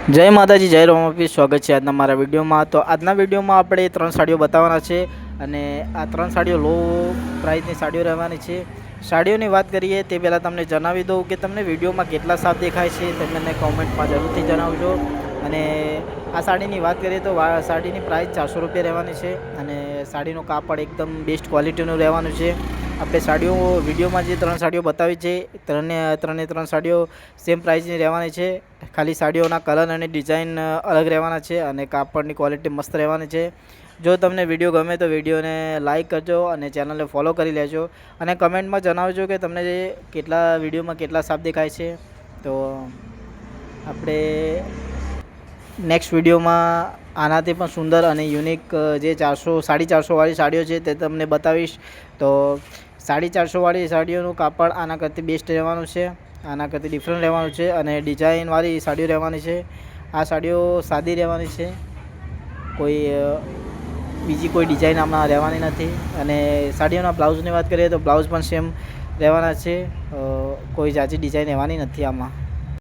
જય માતાજી, જય રોમાપી. સ્વાગત છે આજના મારા વિડીયોમાં. તો આજના વિડીયોમાં આપણે 3 સાડીઓ બતાવવાના છે અને આ 3 સાડીઓ લો પ્રાઇસની સાડીઓ રહેવાની છે. સાડીઓની વાત કરીએ તે પહેલાં તમને જણાવી દઉં કે તમને વિડીયોમાં કેટલા સાફ દેખાય છે તે મને કોમેન્ટમાં જરૂરથી જણાવજો. અને આ સાડીની વાત કરીએ તો સાડીની પ્રાઇસ 400 રૂપિયા રહેવાની છે અને સાડીનું કાપડ એકદમ બેસ્ટ ક્વોલિટીનું રહેવાનું છે. આપણે સાડીઓ વિડીયોમાં જે 3 સાડીઓ બતાવી છે ત્રણે સાડીઓ સેમ પ્રાઇસની રહેવાની છે. ખાલી સાડીઓના કલર અને ડિઝાઇન અલગ રહેવાના છે અને કાપડની ક્વોલિટી મસ્ત રહેવાની છે. જો તમને વિડીયો ગમે તો વિડીયોને લાઇક કરજો અને ચેનલને ફોલો કરી લેજો અને કમેન્ટમાં જણાવજો કે તમને કેટલા વિડીયોમાં કેટલા સાફ દેખાય છે. તો આપણે નેક્સ્ટ વિડીયોમાં આનાથી પણ સુંદર અને યુનિક જે 450 વાળી સાડીઓ છે તે તમને બતાવીશ. તો 450 વાળી સાડીઓનું કાપડ આના કરતાં બેસ્ટ રહેવાનું છે, આના કરતાં ડિફરન્ટ રહેવાનું છે અને ડિઝાઇનવાળી સાડીઓ રહેવાની છે. આ સાડીઓ સાદી રહેવાની છે, બીજી કોઈ ડિઝાઇન આમાં રહેવાની નથી. અને સાડીઓના બ્લાઉઝની વાત કરીએ તો બ્લાઉઝ પણ સેમ રહેવાના છે, કોઈ જાજી ડિઝાઇન રહેવાની નથી આમાં.